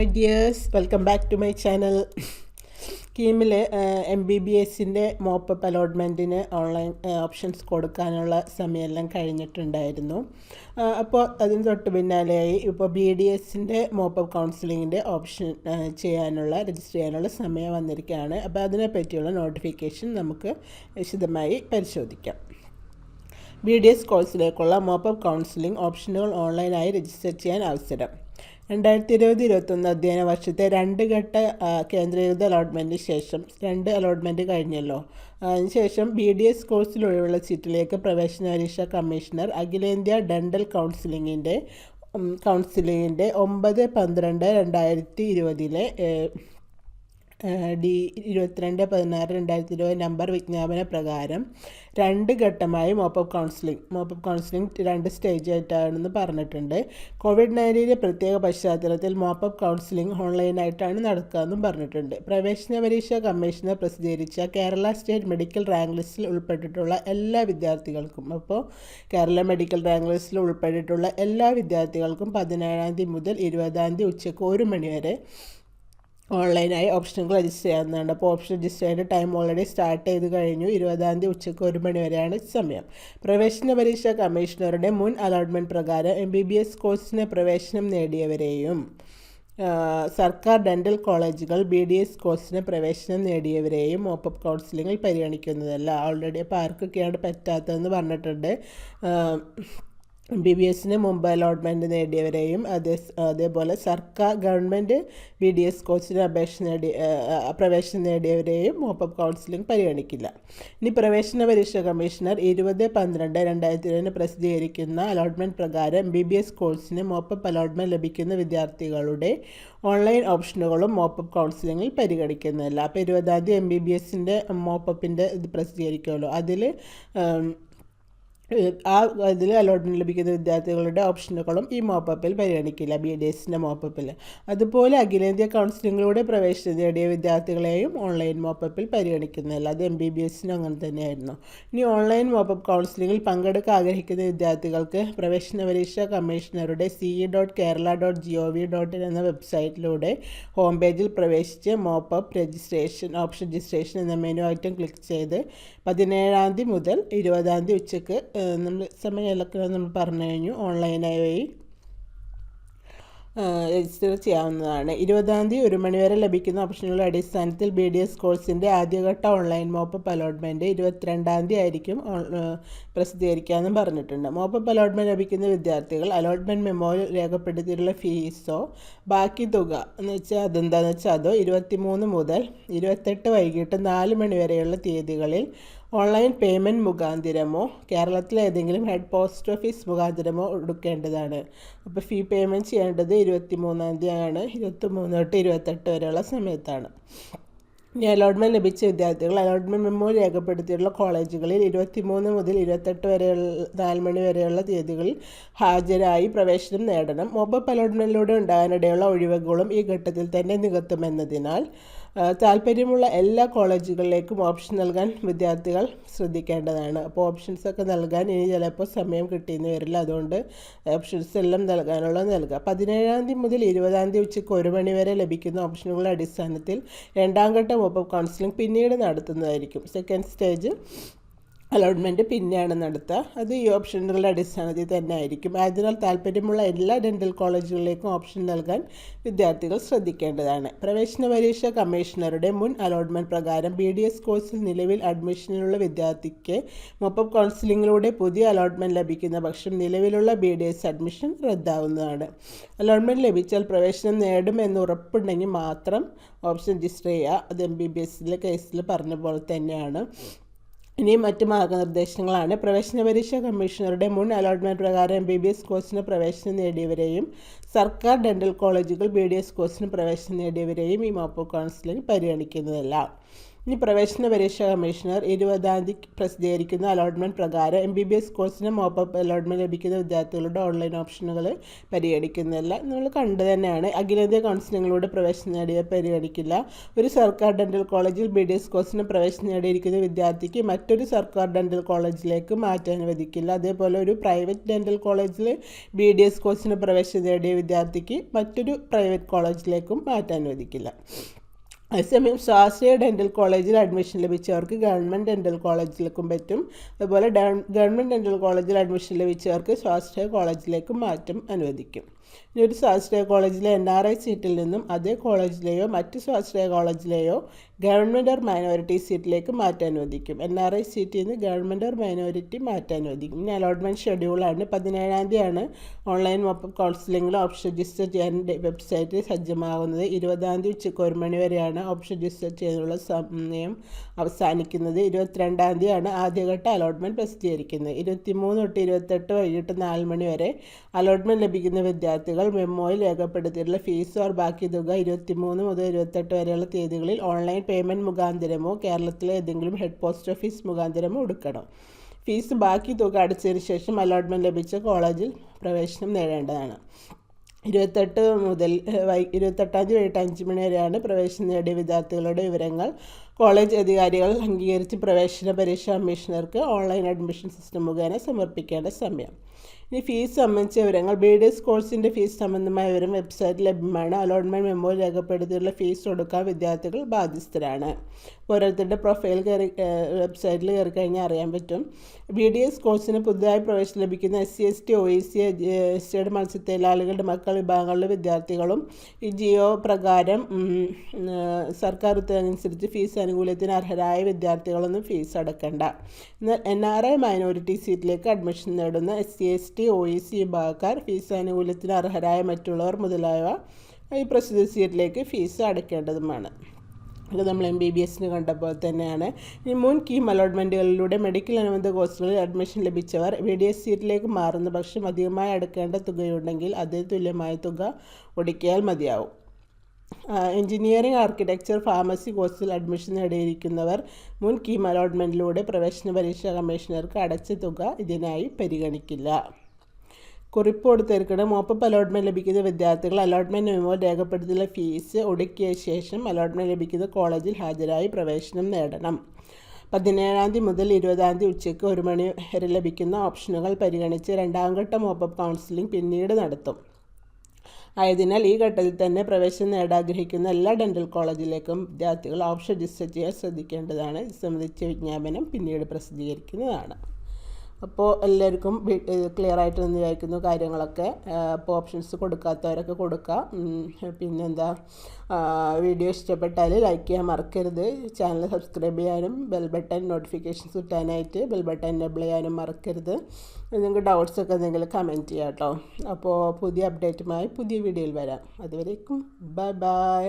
Hi dears, welcome back to my channel. കീമിൽ MBBSൻ്റെ mop up അലോട്ട്മെൻറ്റിന് ഓൺലൈൻ ഓപ്ഷൻസ് കൊടുക്കാനുള്ള സമയമെല്ലാം കഴിഞ്ഞിട്ടുണ്ടായിരുന്നു. അപ്പോൾ അതിന് തൊട്ട് പിന്നാലെയായി ഇപ്പോൾ BDSൻ്റെ മോപ്പപ്പ് കൗൺസിലിങ്ങിൻ്റെ ഓപ്ഷൻ രജിസ്റ്റർ ചെയ്യാനുള്ള സമയം വന്നിരിക്കുകയാണ്. അപ്പോൾ അതിനെപ്പറ്റിയുള്ള നോട്ടിഫിക്കേഷൻ നമുക്ക് വിശദമായി പരിശോധിക്കാം. BDS കോഴ്സിലേക്കുള്ള മോപ്പപ്പ് കൗൺസിലിംഗ് ഓപ്ഷനുകൾ ഓൺലൈനായി രജിസ്റ്റർ ചെയ്യാൻ അവസരം. 2020-21 അധ്യയന വർഷത്തെ 2 ഘട്ട കേന്ദ്രീകൃത അലോട്ട്മെൻറ്റിന് ശേഷം 2 അലോട്ട്മെൻറ്റ് കഴിഞ്ഞല്ലോ. അതിനുശേഷം BDS കോഴ്സിലൊഴിവുള്ള സീറ്റിലേക്ക് പ്രവേശന പരീക്ഷാ കമ്മീഷണർ അഖിലേന്ത്യാ ഡെൻ്റൽ കൗൺസിലിങ്ങിൻ്റെ 9/12/2020 D22/16/2020 നമ്പർ വിജ്ഞാപന പ്രകാരം 2 ഘട്ടമായി മോപ്പപ്പ് കൗൺസിലിംഗ് 2 സ്റ്റേജായിട്ടാണെന്ന് പറഞ്ഞിട്ടുണ്ട്. COVID-19 പ്രത്യേക പശ്ചാത്തലത്തിൽ മോപ്പപ്പ് കൗൺസിലിംഗ് ഓൺലൈനായിട്ടാണ് നടക്കുകയെന്നും പറഞ്ഞിട്ടുണ്ട്. പ്രവേശന പരീക്ഷാ കമ്മീഷണർ പ്രസിദ്ധീകരിച്ച കേരള സ്റ്റേറ്റ് മെഡിക്കൽ റാങ്ക് ലിസ്റ്റിൽ ഉൾപ്പെട്ടിട്ടുള്ള എല്ലാ വിദ്യാർത്ഥികൾക്കും കേരള മെഡിക്കൽ റാങ്ക് ലിസ്റ്റിൽ ഉൾപ്പെട്ടിട്ടുള്ള എല്ലാ വിദ്യാർത്ഥികൾക്കും 17-ാം തീയതി മുതൽ 20-ാം തീയതി ഉച്ചയ്ക്ക് 1 മണി വരെ ഓൺലൈനായി ഓപ്ഷനുകൾ രജിസ്റ്റർ ചെയ്യാവുന്നതാണ്. അപ്പോൾ ഓപ്ഷൻ രജിസ്റ്റർ ചെയ്യേണ്ട ടൈം ഓൾറെഡി സ്റ്റാർട്ട് ചെയ്ത് കഴിഞ്ഞു. 20-ാം തീയതി ഉച്ചയ്ക്ക് 1 മണി വരെയാണ് സമയം. പ്രവേശന പരീക്ഷാ കമ്മീഷണറുടെ മുൻ അലോട്ട്മെൻറ്റ് പ്രകാരം MBBS കോഴ്സിന് പ്രവേശനം നേടിയവരെയും സർക്കാർ ഡെൻ്റൽ കോളേജുകൾ BDS കോഴ്സിന് പ്രവേശനം നേടിയവരെയും മോപ്പപ്പ് കൗൺസിലിങ്ങിൽ പരിഗണിക്കുന്നതല്ല. ഓൾറെഡി അപ്പോൾ ആർക്കൊക്കെയാണ് പറ്റാത്തതെന്ന് പറഞ്ഞിട്ടുണ്ട്. MBBSന് മുമ്പ് അലോട്ട്മെൻറ്റ് നേടിയവരെയും അതേപോലെ ഗവൺമെൻറ് BDS കോഴ്സിന് പ്രവേശനം നേടിയവരെയും മോപ്പപ്പ് കൗൺസിലിംഗ് പരിഗണിക്കില്ല. ഇനി പ്രവേശന പരീക്ഷാ കമ്മീഷണർ 20/12/2020 പ്രസിദ്ധീകരിക്കുന്ന അലോട്ട്മെൻറ്റ് പ്രകാരം MBBS കോഴ്സിന് മോപ്പപ്പ് അലോട്ട്മെൻറ്റ് ലഭിക്കുന്ന വിദ്യാർത്ഥികളുടെ ഓൺലൈൻ ഓപ്ഷനുകളും മോപ്പപ്പ് കൗൺസിലിങ്ങിൽ പരിഗണിക്കുന്നതല്ല. അപ്പോൾ 20-ാം തീയതി MBBSൻ്റെ മോപ്പപ്പിൻ്റെ ഇത് പ്രസിദ്ധീകരിക്കുമല്ലോ, അതിൽ അലോട്ട്മെൻറ്റ് ലഭിക്കുന്ന വിദ്യാർത്ഥികളുടെ ഓപ്ഷനുകളും ഈ മോപ്പപ്പിൽ പരിഗണിക്കില്ല, BDSൻ്റെ മോപ്പപ്പിൽ. അതുപോലെ അഖിലേന്ത്യാ കൗൺസിലിങ്ങിലൂടെ പ്രവേശനം നേടിയ വിദ്യാർത്ഥികളെയും ഓൺലൈൻ മോപ്പപ്പിൽ പരിഗണിക്കുന്നില്ല. അത് MBBSനും അങ്ങനെ തന്നെയായിരുന്നു. ഇനി ഓൺലൈൻ മോപ്പപ്പ് കൗൺസിലിങ്ങിൽ പങ്കെടുക്കാൻ ആഗ്രഹിക്കുന്ന വിദ്യാർത്ഥികൾക്ക് പ്രവേശന പരീക്ഷാ കമ്മീഷണറുടെ ce.kerala.gov.in എന്ന വെബ്സൈറ്റിലൂടെ ഹോം പേജിൽ പ്രവേശിച്ച് മോപ്പപ്പ് ഓപ്ഷൻ രജിസ്ട്രേഷൻ എന്ന മെനു ഐറ്റം ക്ലിക്ക് ചെയ്ത് 17-ാം തീയതി മുതൽ 20-ാം തീയതി ഉച്ചയ്ക്ക് നമ്മൾ സമയമൊക്കെ നമ്മൾ പറഞ്ഞു കഴിഞ്ഞു ഓൺലൈനായി രജിസ്റ്റർ ചെയ്യാവുന്നതാണ്. 20-ാം തീയതി 1 മണി വരെ ലഭിക്കുന്ന ഓപ്ഷനുകളുടെ അടിസ്ഥാനത്തിൽ BDS കോഴ്സിൻ്റെ ആദ്യഘട്ട ഓൺലൈൻ മോപ്പപ്പ് അലോട്ട്മെൻറ്റ് 22-ാം തീയതി ആയിരിക്കും പ്രസിദ്ധീകരിക്കാമെന്നും പറഞ്ഞിട്ടുണ്ട്. മോപ്പപ്പ് അലോട്ട്മെൻറ്റ് ലഭിക്കുന്ന വിദ്യാർത്ഥികൾ അലോട്ട്മെൻറ്റ് മെമ്മോയിൽ രേഖപ്പെടുത്തിയിട്ടുള്ള ഫീസോ ബാക്കി തുക അതെന്താണെന്ന് വെച്ചാൽ അതോ 23 മുതൽ 28 വൈകിട്ട് 4 മണി വരെയുള്ള തീയതികളിൽ ഓൺലൈൻ പേയ്മെൻറ്റ് മുഖാന്തിരമോ കേരളത്തിലെ ഏതെങ്കിലും ഹെഡ് പോസ്റ്റ് ഓഫീസ് മുഖാന്തിരമോ എടുക്കേണ്ടതാണ്. അപ്പോൾ ഫീ പേയ്മെൻറ്റ് ചെയ്യേണ്ടത് 23-ാം തീയതിയാണ്. 23 തൊട്ട് 28 വരെയുള്ള സമയത്താണ്. ഇനി അലോട്ട്മെൻറ്റ് ലഭിച്ച വിദ്യാർത്ഥികൾ അലോട്ട്മെൻറ്റ് മെമ്മോ രേഖപ്പെടുത്തിയിട്ടുള്ള കോളേജുകളിൽ 23 മുതൽ 28 വരെയുള്ള 4 മണി വരെയുള്ള തീയതികളിൽ ഹാജരായി പ്രവേശനം നേടണം. മോപ്പപ്പ് അലോട്ട്മെൻറ്റിലൂടെ ഉണ്ടാകാനിടയുള്ള ഒഴിവുകളും ഈ ഘട്ടത്തിൽ തന്നെ നികത്തുമെന്നതിനാൽ താല്പര്യമുള്ള എല്ലാ കോളേജുകളിലേക്കും ഓപ്ഷൻ നൽകാൻ വിദ്യാർത്ഥികൾ ശ്രദ്ധിക്കേണ്ടതാണ്. അപ്പോൾ ഓപ്ഷൻസൊക്കെ നൽകാൻ ഇനി ചിലപ്പോൾ സമയം കിട്ടിയെന്ന് വരില്ല. അതുകൊണ്ട് ഓപ്ഷൻസ് എല്ലാം നൽകുക. 17-ാം തീയതി മുതൽ 20-ാം തീയതി ഉച്ചയ്ക്ക് 1 മണി വരെ ലഭിക്കുന്ന ഓപ്ഷനുകളുടെ അടിസ്ഥാനത്തിൽ 2ാം ഘട്ട മോപ്പപ്പ് കൗൺസിലിംഗ് പിന്നീട് നടത്തുന്നതായിരിക്കും. സെക്കൻഡ് സ്റ്റേജ് അലോട്ട്മെൻറ്റ് പിന്നെയാണ് നടത്തുക. അത് ഈ ഓപ്ഷനുകളുടെ അടിസ്ഥാനത്തിൽ തന്നെ ആയിരിക്കും. അതിനാൽ താല്പര്യമുള്ള എല്ലാ ഡെൻ്റൽ കോളേജുകളിലേക്കും ഓപ്ഷൻ നൽകാൻ വിദ്യാർത്ഥികൾ ശ്രദ്ധിക്കേണ്ടതാണ്. പ്രവേശന പരീക്ഷാ കമ്മീഷണറുടെ മുൻ അലോട്ട്മെൻറ്റ് പ്രകാരം BDS കോഴ്സിൽ നിലവിൽ അഡ്മിഷനുള്ള വിദ്യാർത്ഥിക്ക് മോപ്പപ്പ് കൗൺസിലിങ്ങിലൂടെ പുതിയ അലോട്ട്മെൻറ്റ് ലഭിക്കുന്ന പക്ഷം നിലവിലുള്ള BDS അഡ്മിഷൻ റദ്ദാവുന്നതാണ്. അലോട്ട്മെൻറ്റ് ലഭിച്ചാൽ പ്രവേശനം നേടുമെന്ന് ഉറപ്പുണ്ടെങ്കിൽ മാത്രം ഓപ്ഷൻ രജിസ്റ്റർ ചെയ്യുക. അത് MBBSലെ കേസിൽ പറഞ്ഞ പോലെ തന്നെയാണ്. ഇനി മറ്റ് മാർഗ്ഗനിർദ്ദേശങ്ങളാണ്. പ്രവേശന പരീക്ഷാ കമ്മീഷണറുടെ മുൻ അലോട്ട്മെൻറ്റ് പ്രകാരം MBBS കോഴ്സിന് പ്രവേശനം നേടിയവരെയും സർക്കാർ ഡെൻ്റൽ കോളേജുകൾ BDS കോഴ്സിന് പ്രവേശനം നേടിയവരെയും ഈ മോപ്പപ്പ് കൗൺസിലിംഗ് പരിഗണിക്കുന്നതല്ല. ഇനി പ്രവേശന പരീക്ഷാ കമ്മീഷണർ 20-ാം തീയതി പ്രസിദ്ധീകരിക്കുന്ന അലോട്ട്മെൻറ്റ് പ്രകാരം MBBS കോഴ്സിന് മോപ്പപ്പ് അലോട്ട്മെൻറ്റ് ലഭിക്കുന്ന വിദ്യാർത്ഥികളുടെ ഓൺലൈൻ ഓപ്ഷനുകൾ പരിഗണിക്കുന്നില്ല. നമ്മൾ കണ്ടു തന്നെയാണ്. അഖിലേന്ത്യാ കൗൺസിലിങ്ങിലൂടെ പ്രവേശനം നേടിയ പരിഗണിക്കില്ല. ഒരു സർക്കാർ ഡെൻ്റൽ കോളേജിൽ BDS കോഴ്സിന് പ്രവേശനം നേടിയിരിക്കുന്ന വിദ്യാർത്ഥിക്ക് മറ്റൊരു സർക്കാർ ഡെൻ്റൽ കോളേജിലേക്ക് മാറ്റാൻ അനുവദിക്കില്ല. അതേപോലെ ഒരു പ്രൈവറ്റ് ഡെൻ്റൽ കോളേജിൽ BDS കോഴ്സിന് പ്രവേശനം നേടിയ വിദ്യാർത്ഥിക്ക് മറ്റൊരു പ്രൈവറ്റ് കോളേജിലേക്കും മാറ്റാൻ അനുവദിക്കില്ല. അതേസമയം സ്വാശ്രയ ഡെൻ്റൽ കോളേജിൽ അഡ്മിഷൻ ലഭിച്ചവർക്ക് ഗവൺമെൻറ് ഡെൻ്റൽ കോളേജിലേക്കും പറ്റും. അതുപോലെ ഗവൺമെൻറ് ഡെൻ്റൽ കോളേജിൽ അഡ്മിഷൻ ലഭിച്ചവർക്ക് സ്വാശ്രയ കോളേജിലേക്കും മാറ്റം അനുവദിക്കും. ഇനി ഒരു സ്വാശ്രയ കോളേജിലെ NRI സീറ്റിൽ നിന്നും അതേ കോളേജിലെയോ മറ്റ് സ്വാശ്രയ കോളേജിലെയോ ഗവൺമെൻറ് ഓർ മൈനോറിറ്റി സീറ്റിലേക്ക് മാറ്റാൻ അനുവദിക്കും. NRI സീറ്റിൽ നിന്ന് ഗവൺമെൻറ് ഓർ മൈനോറിറ്റി മാറ്റാൻ അനുവദിക്കും. ഇനി അലോട്ട്മെൻറ്റ് ഷെഡ്യൂളാണ്. 17-ാം തീയതിയാണ് ഓൺലൈൻ മോപ്പപ്പ് കൗൺസിലിംഗിൽ ഓപ്ഷൻ രജിസ്റ്റർ ചെയ്യാൻ വെബ്സൈറ്റ് സജ്ജമാകുന്നത്. 20-ാം തീയതി ഉച്ചയ്ക്ക് 1 മണി വരെയാണ് ഓപ്ഷൻ രജിസ്റ്റർ ചെയ്യാനുള്ള സമയം അവസാനിക്കുന്നത്. 22-ാം തീയതിയാണ് ആദ്യഘട്ട അലോട്ട്മെൻറ്റ് പ്രസിദ്ധീകരിക്കുന്നത്. 23 തൊട്ട് 28 വൈകിട്ട് 4 മണി വരെ അലോട്ട്മെൻറ്റ് ലഭിക്കുന്ന വിദ്യാർത്ഥികൾ മെമ്മോയിൽ രേഖപ്പെടുത്തിയിട്ടുള്ള ഫീസ് ഓർ ബാക്കി തുക 23 മുതൽ 28 വരെയുള്ള തീയതികളിൽ ഓൺലൈൻ പേയ്മെൻറ്റ് മുഖാന്തരമോ കേരളത്തിലെ ഏതെങ്കിലും ഹെഡ് പോസ്റ്റ് ഓഫീസ് മുഖാന്തരമോ എടുക്കണം. ഫീസ് ബാക്കി തുക അടച്ചതിന് ശേഷം അലോട്ട്മെൻറ്റ് ലഭിച്ച കോളേജിൽ പ്രവേശനം നേടേണ്ടതാണ്. 28-ാം തീയതി വൈകിട്ട് 5 മണി വരെയാണ് പ്രവേശനം നേടിയ വിദ്യാർത്ഥികളുടെ വിവരങ്ങൾ കോളേജ് അധികാരികൾ അംഗീകരിച്ച് പ്രവേശന പരീക്ഷാ കമ്മീഷണർക്ക് ഓൺലൈൻ അഡ്മിഷൻ സിസ്റ്റം മുഖേന സമർപ്പിക്കേണ്ട സമയം. ഇനി ഫീസ് സംബന്ധിച്ച വിവരങ്ങൾ. BDS കോഴ്സിൻ്റെ ഫീസ് സംബന്ധമായ വിവരം വെബ്സൈറ്റിൽ ലഭ്യമാണ്. അലോട്ട്മെൻറ്റ് മെമ്മോയിൽ രേഖപ്പെടുത്തിയുള്ള ഫീസ് കൊടുക്കാൻ വിദ്യാർത്ഥികൾ ബാധ്യസ്ഥരാണ്. ഓരോരുത്തരുടെ പ്രൊഫൈൽ വെബ്സൈറ്റിൽ കയറി കഴിഞ്ഞാൽ അറിയാൻ പറ്റും. BDS കോഴ്സിന് പുതുതായി പ്രവേശനം ലഭിക്കുന്ന SC ST OEC എസ്റ്റിയുടെ മത്സ്യത്തൊഴിലാളികളുടെ മക്കൾ വിഭാഗങ്ങളിലെ വിദ്യാർത്ഥികളും ഈ GO പ്രകാരം സർക്കാർ ഉത്തരവനുസരിച്ച് ഫീസ് ആനുകൂല്യത്തിന് അർഹരായ വിദ്യാർത്ഥികളൊന്നും ഫീസ് അടക്കണ്ട. എന്നാൽ NRI മൈനോറിറ്റി സീറ്റിലേക്ക് അഡ്മിഷൻ നേടുന്ന SC ST OEC വിഭാഗക്കാർ ഫീസ് ആനുകൂല്യത്തിന് അർഹരായ മറ്റുള്ളവർ മുതലായവ ഈ പ്രസ്തുത സീറ്റിലേക്ക് ഫീസ് അടയ്ക്കേണ്ടതുമാണ്. ഇത് നമ്മൾ MBBSന് കണ്ടപ്പോൾ തന്നെയാണ്. ഈ മുൻ കീം അലോട്ട്മെൻറ്റുകളിലൂടെ മെഡിക്കൽ അനുബന്ധ കോഴ്സുകളിൽ അഡ്മിഷൻ ലഭിച്ചവർ BDS സീറ്റിലേക്ക് മാറുന്ന പക്ഷം അധികമായി അടയ്ക്കേണ്ട തുകയുണ്ടെങ്കിൽ അതേ തുല്യമായ തുക ഒടുക്കിയാൽ മതിയാവും. എഞ്ചിനീയറിംഗ്, ആർക്കിടെക്ചർ, ഫാർമസി കോഴ്സിൽ അഡ്മിഷൻ നേടിയിരിക്കുന്നവർ മുൻ കീം അലോട്ട്മെൻറ്റിലൂടെ പ്രവേശന പരീക്ഷാ കമ്മീഷണർക്ക് അടച്ച തുക ഇതിനായി പരിഗണിക്കില്ല. കുറിപ്പ് കൊടുത്തിരിക്കണം. മോപ്പപ്പ് അലോട്ട്മെൻറ്റ് ലഭിക്കുന്ന വിദ്യാർത്ഥികൾ അലോട്ട്മെൻറ്റ് മെമ്മോ രേഖപ്പെടുത്തിയുള്ള ഫീസ് ഒടുക്കിയ ശേഷം അലോട്ട്മെൻറ്റ് ലഭിക്കുന്ന കോളേജിൽ ഹാജരായി പ്രവേശനം നേടണം. 17-ാം തീയതി മുതൽ 20-ാം തീയതി ഉച്ചയ്ക്ക് 1 മണി വരെ ലഭിക്കുന്ന ഓപ്ഷനുകൾ പരിഗണിച്ച് 2-ാം ഘട്ട മോപ്പപ്പ് കൗൺസിലിംഗ് പിന്നീട് നടത്തും. ആയതിനാൽ ഈ ഘട്ടത്തിൽ തന്നെ പ്രവേശനം നേടാഗ്രഹിക്കുന്ന എല്ലാ ഡെൻ്റൽ കോളേജിലേക്കും വിദ്യാർത്ഥികൾ ഓപ്ഷൻ രജിസ്റ്റർ ചെയ്യാൻ ശ്രദ്ധിക്കേണ്ടതാണ്. ഇത് സംബന്ധിച്ച വിജ്ഞാപനം പിന്നീട് പ്രസിദ്ധീകരിക്കുന്നതാണ്. അപ്പോൾ എല്ലാവർക്കും ക്ലിയർ ആയിട്ട് നിന്ന് വിചാരിക്കുന്നു കാര്യങ്ങളൊക്കെ. അപ്പോൾ ഓപ്ഷൻസ് കൊടുക്കാത്തവരൊക്കെ കൊടുക്കുക. പിന്നെന്താ, വീഡിയോ ഇഷ്ടപ്പെട്ടാൽ ലൈക്ക് ചെയ്യാൻ മറക്കരുത്. ചാനൽ സബ്സ്ക്രൈബ് ചെയ്യാനും ബെൽ ബട്ടൺ നോട്ടിഫിക്കേഷൻസ് കിട്ടാനായിട്ട് ബെൽ ബട്ടൺ എനേബിൾ ചെയ്യാനും മറക്കരുത്. നിങ്ങൾക്ക് ഡൗട്ട്സൊക്കെ എന്തെങ്കിലും കമൻറ്റ് ചെയ്യാം കേട്ടോ. അപ്പോൾ പുതിയ അപ്ഡേറ്റുമായി പുതിയ വീഡിയോയിൽ വരാം. അതുവരേക്കും ബൈ ബൈ.